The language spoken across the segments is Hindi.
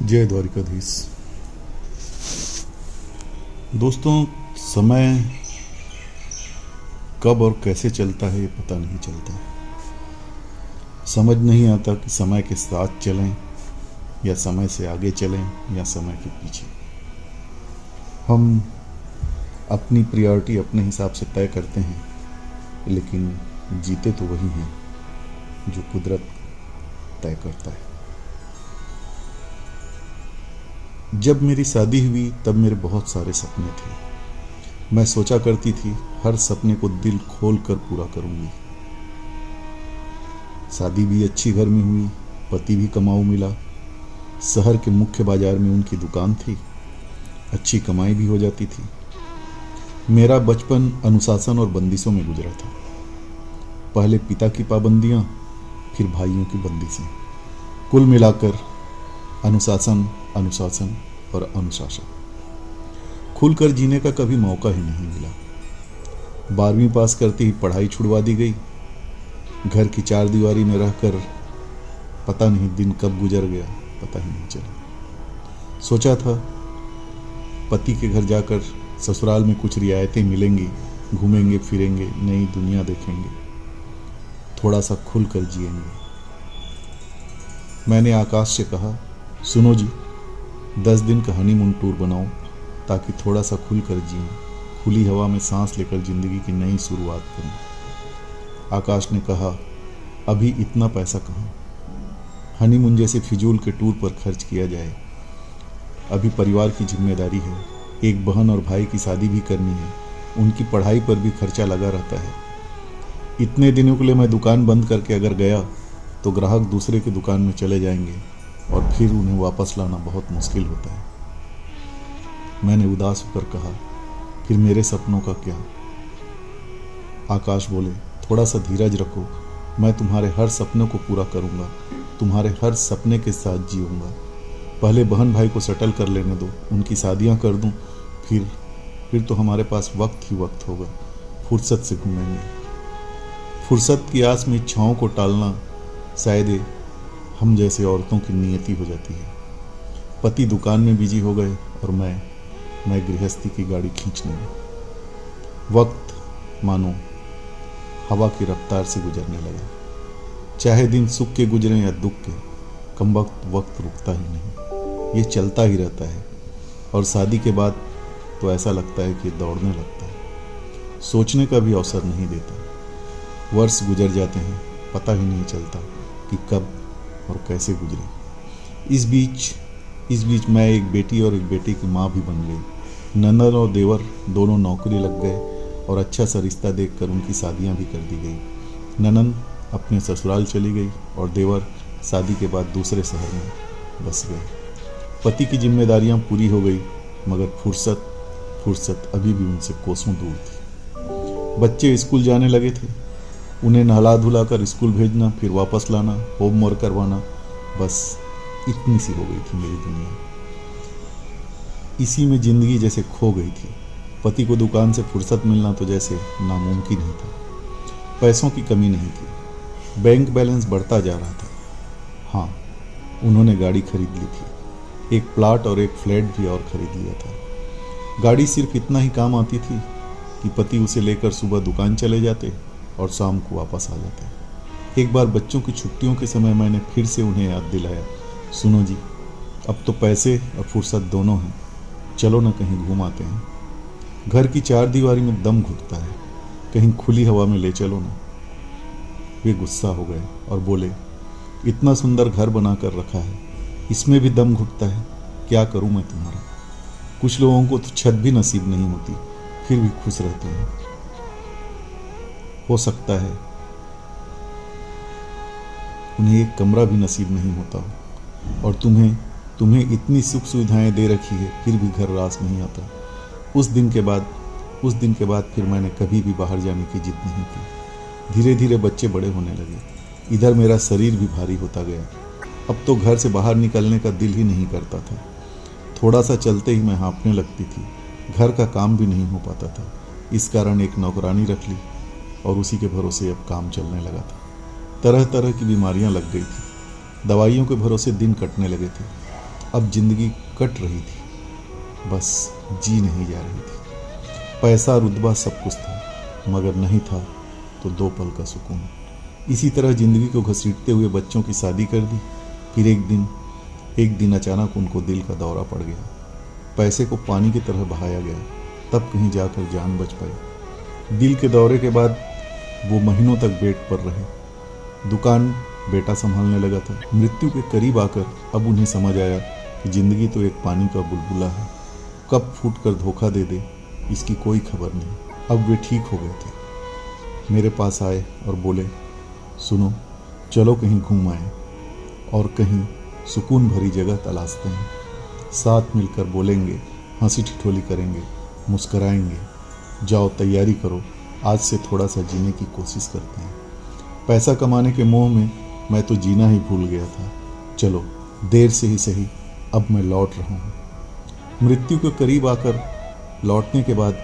जय द्वारिकाधीश। दोस्तों, समय कब और कैसे चलता है ये पता नहीं चलता। समझ नहीं आता कि समय के साथ चलें या समय से आगे चलें या समय के पीछे। हम अपनी प्रायोरिटी अपने हिसाब से तय करते हैं, लेकिन जीते तो वही हैं जो कुदरत तय करता है। जब मेरी शादी हुई तब मेरे बहुत सारे सपने थे। मैं सोचा करती थी हर सपने को दिल खोल कर पूरा करूंगी। शादी भी अच्छी घर में हुई, पति भी कमाऊ मिला। शहर के मुख्य बाजार में उनकी दुकान थी, अच्छी कमाई भी हो जाती थी। मेरा बचपन अनुशासन और बंदिशों में गुजरा था। पहले पिता की पाबंदियां, फिर भाइयों की बंदिशें। कुल मिलाकर अनुशासन अनुशासन और अनुशासन। खुलकर जीने का कभी मौका ही नहीं मिला। 12वीं पास करते ही पढ़ाई छुड़वा दी गई। घर की चार दीवारी में रहकर पता नहीं दिन कब गुजर गया, पता ही नहीं चला। सोचा था पति के घर जाकर ससुराल में कुछ रियायतें मिलेंगी, घूमेंगे फिरेंगे, नई दुनिया देखेंगे, थोड़ा सा खुलकर जिएंगे। मैंने आकाश से कहा, सुनो जी, 10 दिन का हनीमून टूर बनाओ ताकि थोड़ा सा खुलकर जिएं, खुली हवा में सांस लेकर जिंदगी की नई शुरुआत करें। आकाश ने कहा, अभी इतना पैसा कहाँ, हनीमून जैसे फिजूल के टूर पर खर्च किया जाए। अभी परिवार की जिम्मेदारी है, एक बहन और भाई की शादी भी करनी है, उनकी पढ़ाई पर भी खर्चा लगा रहता है। इतने दिनों के लिए मैं दुकान बंद करके अगर गया तो ग्राहक दूसरे की दुकान में चले जाएंगे और फिर उन्हें वापस लाना बहुत मुश्किल होता है। मैंने उदास होकर कहा, फिर मेरे सपनों का क्या? आकाश बोले, थोड़ा सा धीरज रखो, मैं तुम्हारे हर सपनों को पूरा करूंगा, तुम्हारे हर सपने के साथ जीऊंगा। पहले बहन भाई को सेटल कर लेने दो, उनकी शादियां कर दूं, फिर तो हमारे पास वक्त ही वक्त होगा, फुर्सत से घूमेंगे। फुर्सत की आस में इच्छाओं को टालना शायद हम जैसे औरतों की नियति हो जाती है। पति दुकान में बिजी हो गए और मैं गृहस्थी की गाड़ी खींचने में। वक्त मानो हवा की रफ्तार से गुजरने लगा। चाहे दिन सुख के गुजरे या दुख के, कम वक्त रुकता ही नहीं, ये चलता ही रहता है। और शादी के बाद तो ऐसा लगता है कि दौड़ने लगता है, सोचने का भी अवसर नहीं देता। वर्ष गुजर जाते हैं, पता ही नहीं चलता कि कब और कैसे गुजरे। इस बीच मैं एक बेटी और एक बेटे की माँ भी बन गई। ननद और देवर दोनों नौकरी लग गए और अच्छा सा रिश्ता देखकर उनकी शादियाँ भी कर दी गई। ननद अपने ससुराल चली गई और देवर शादी के बाद दूसरे शहर में बस गए। पति की जिम्मेदारियाँ पूरी हो गई, मगर फुर्सत अभी भी उनसे कोसों दूर थी। बच्चे स्कूल जाने लगे थे, उन्हें नहला धुला कर स्कूल भेजना, फिर वापस लाना, होमवर्क करवाना, बस इतनी सी हो गई थी मेरी दुनिया। इसी में जिंदगी जैसे खो गई थी। पति को दुकान से फुर्सत मिलना तो जैसे नामुमकिन ही था। पैसों की कमी नहीं थी, बैंक बैलेंस बढ़ता जा रहा था। हाँ, उन्होंने गाड़ी खरीद ली थी, एक प्लाट और एक फ्लैट भी और खरीद लिया था। गाड़ी सिर्फ इतना ही काम आती थी कि पति उसे लेकर सुबह दुकान चले जाते और शाम को वापस आ जाते हैं। एक बार बच्चों की छुट्टियों के समय मैंने फिर से उन्हें याद दिलाया, सुनो जी, अब तो पैसे और फुर्सत दोनों हैं, चलो ना कहीं घूम आते हैं। घर की चार दीवारी में दम घुटता है, कहीं खुली हवा में ले चलो ना। वे गुस्सा हो गए और बोले, इतना सुंदर घर बना कर रखा है, इसमें भी दम घुटता है, क्या करूं मैं तुम्हारा? कुछ लोगों को तो छत भी नसीब नहीं होती, फिर भी खुश रहते हैं। हो सकता है उन्हें एक कमरा भी नसीब नहीं होता हो, और तुम्हें इतनी सुख सुविधाएं दे रखी है, फिर भी घर रास नहीं आता। उस दिन के बाद फिर मैंने कभी भी बाहर जाने की जिद नहीं की। धीरे धीरे बच्चे बड़े होने लगे, इधर मेरा शरीर भी भारी होता गया। अब तो घर से बाहर निकलने का दिल ही नहीं करता था। थोड़ा सा चलते ही मैं हाँफने लगती थी, घर का काम भी नहीं हो पाता था। इस कारण एक नौकरानी रख ली और उसी के भरोसे अब काम चलने लगा था। तरह तरह की बीमारियां लग गई थी, दवाइयों के भरोसे दिन कटने लगे थे। अब जिंदगी कट रही थी, बस जी नहीं जा रही थी। पैसा रुतबा सब कुछ था, मगर नहीं था तो 2 पल का सुकून। इसी तरह जिंदगी को घसीटते हुए बच्चों की शादी कर दी। फिर एक दिन अचानक उनको दिल का दौरा पड़ गया। पैसे को पानी की तरह बहाया गया, तब कहीं जाकर जान बच पाई। दिल के दौरे के बाद वो महीनों तक बेड पर रहे। दुकान बेटा संभालने लगा था। मृत्यु के करीब आकर अब उन्हें समझ आया कि जिंदगी तो एक पानी का बुलबुला है, कब फूट कर धोखा दे दे इसकी कोई खबर नहीं। अब वे ठीक हो गए थे। मेरे पास आए और बोले, सुनो, चलो कहीं घूम आए और कहीं सुकून भरी जगह तलाशते हैं। साथ मिलकर बोलेंगे, हंसी ठिठोली करेंगे, मुस्कराएंगे। जाओ तैयारी करो, आज से थोड़ा सा जीने की कोशिश करते हैं। पैसा कमाने के मोह में मैं तो जीना ही भूल गया था। चलो, देर से ही सही, अब मैं लौट रहा हूँ। मृत्यु के करीब आकर लौटने के बाद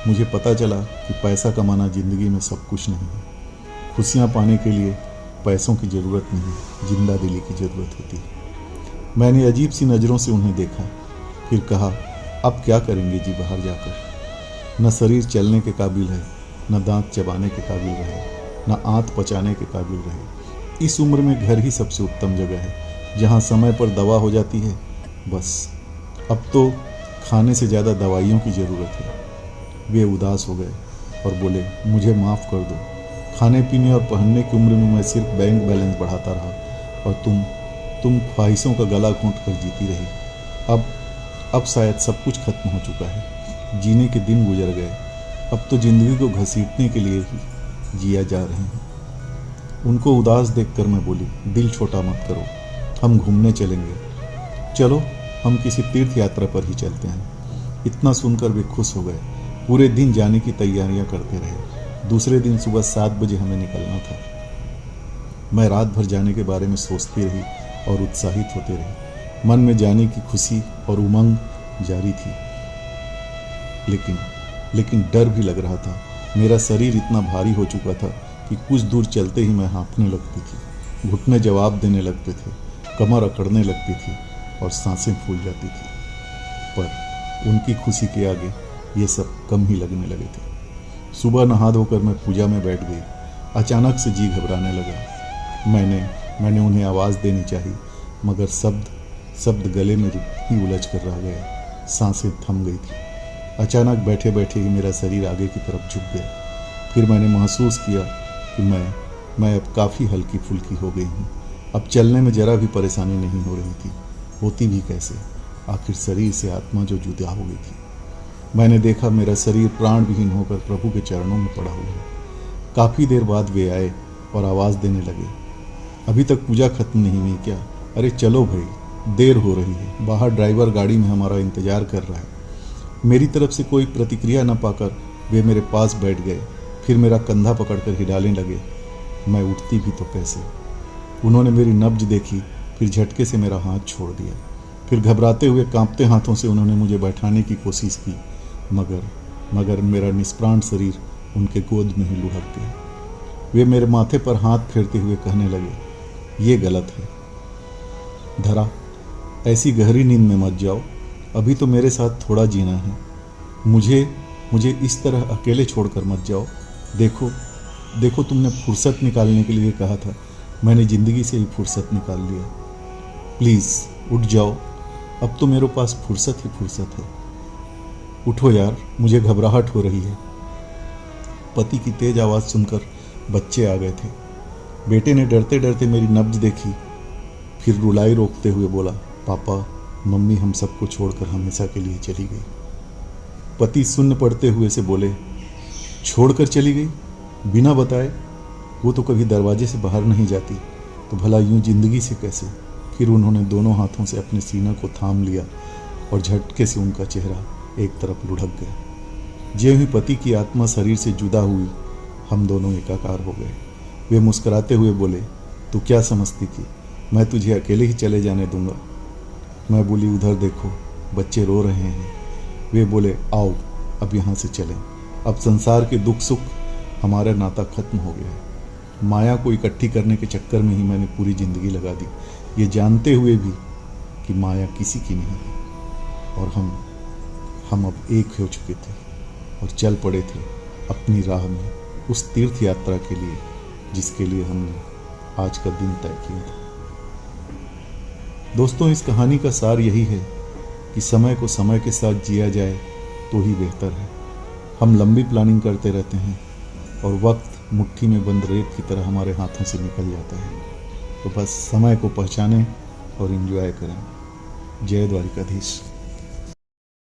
मुझे पता चला कि पैसा कमाना जिंदगी में सब कुछ नहीं है। खुशियाँ पाने के लिए पैसों की ज़रूरत नहीं, जिंदा दिली की ज़रूरत होती है। मैंने अजीब सी नज़रों से उन्हें देखा, फिर कहा, अब क्या करेंगे जी बाहर जाकर। न शरीर चलने के काबिल है, न दांत चबाने के काबिल रहे, न आंत पचाने के काबिल रहे। इस उम्र में घर ही सबसे उत्तम जगह है, जहाँ समय पर दवा हो जाती है। बस अब तो खाने से ज़्यादा दवाइयों की ज़रूरत है। वे उदास हो गए और बोले, मुझे माफ़ कर दो। खाने पीने और पहनने की उम्र में मैं सिर्फ बैंक बैलेंस बढ़ाता रहा और तुम ख्वाहिशों का गला घोंट कर जीती रही। अब शायद सब कुछ खत्म हो चुका है। जीने के दिन गुजर गए, अब तो जिंदगी को घसीटने के लिए ही जिया जा रहे हैं। उनको उदास देखकर मैं बोली, दिल छोटा मत करो, हम घूमने चलेंगे। चलो, हम किसी तीर्थ यात्रा पर ही चलते हैं। इतना सुनकर वे खुश हो गए। पूरे दिन जाने की तैयारियां करते रहे। दूसरे दिन सुबह 7 बजे हमें निकलना था। मैं रात भर जाने के बारे में सोचती रही और उत्साहित होते रही। मन में जाने की खुशी और उमंग जारी थी, लेकिन डर भी लग रहा था। मेरा शरीर इतना भारी हो चुका था कि कुछ दूर चलते ही मैं हाँफने लगती थी, घुटने जवाब देने लगते थे, कमर अकड़ने लगती थी और सांसें फूल जाती थी। पर उनकी खुशी के आगे ये सब कम ही लगने लगे थे। सुबह नहा धोकर मैं पूजा में बैठ गई। अचानक से जी घबराने लगा। मैंने उन्हें आवाज़ देनी चाहिए, मगर शब्द गले में ही उलझ कर रह गए। सांसें थम गई थी। अचानक बैठे बैठे ही मेरा शरीर आगे की तरफ झुक गया। फिर मैंने महसूस किया कि मैं अब काफ़ी हल्की फुल्की हो गई हूँ। अब चलने में ज़रा भी परेशानी नहीं हो रही थी। होती भी कैसे, आखिर शरीर से आत्मा जो जुदा हो गई थी। मैंने देखा मेरा शरीर प्राण विहीन होकर प्रभु के चरणों में पड़ा हुआ है। काफ़ी देर बाद वे आए और आवाज़ देने लगे, अभी तक पूजा खत्म नहीं हुई क्या? अरे चलो भाई, देर हो रही है। बाहर ड्राइवर गाड़ी में हमारा इंतज़ार कर रहा है। मेरी तरफ से कोई प्रतिक्रिया न पाकर वे मेरे पास बैठ गए। फिर मेरा कंधा पकड़कर हिलाने लगे। मैं उठती भी तो कैसे। उन्होंने मेरी नब्ज देखी, फिर झटके से मेरा हाथ छोड़ दिया। फिर घबराते हुए कांपते हाथों से उन्होंने मुझे बैठाने की कोशिश की, मगर मेरा निष्प्राण शरीर उनके गोद में ही लुढ़क गया। वे मेरे माथे पर हाथ फेरते हुए कहने लगे, ये गलत है धरा, ऐसी गहरी नींद में मत जाओ। अभी तो मेरे साथ थोड़ा जीना है। मुझे इस तरह अकेले छोड़कर मत जाओ। देखो तुमने फुर्सत निकालने के लिए कहा था, मैंने ज़िंदगी से ही फुर्सत निकाल लिया। प्लीज़ उठ जाओ, अब तो मेरे पास फुर्सत ही फुर्सत है। उठो यार, मुझे घबराहट हो रही है। पति की तेज आवाज़ सुनकर बच्चे आ गए थे। बेटे ने डरते डरते मेरी नब्ज देखी, फिर रुलाई रोकते हुए बोला, पापा मम्मी हम सबको छोड़कर हमेशा के लिए चली गई। पति शून्य पड़ते हुए से बोले, छोड़कर चली गई बिना बताए? वो तो कभी दरवाजे से बाहर नहीं जाती, तो भला यूं जिंदगी से कैसे? फिर उन्होंने दोनों हाथों से अपने सीने को थाम लिया और झटके से उनका चेहरा एक तरफ लुढ़क गया। ज्यों ही पति की आत्मा शरीर से जुदा हुई, हम दोनों एकाकार हो गए। वे मुस्कुराते हुए बोले, तू क्या समझती थी मैं तुझे अकेले ही चले जाने दूंगा? मैं बोली, उधर देखो बच्चे रो रहे हैं। वे बोले, आओ अब यहाँ से चलें। अब संसार के दुख सुख हमारा नाता खत्म हो गया है। माया को इकट्ठी करने के चक्कर में ही मैंने पूरी ज़िंदगी लगा दी, ये जानते हुए भी कि माया किसी की नहीं है और हम अब एक हो चुके थे और चल पड़े थे अपनी राह में उस तीर्थ यात्रा के लिए जिसके लिए हमने आज का दिन तय किया था। दोस्तों, इस कहानी का सार यही है कि समय को समय के साथ जिया जाए तो ही बेहतर है। हम लंबी प्लानिंग करते रहते हैं और वक्त मुट्ठी में बंद रेत की तरह हमारे हाथों से निकल जाता है। तो बस समय को पहचानें और एंजॉय करें। जय द्वारिकाधीश।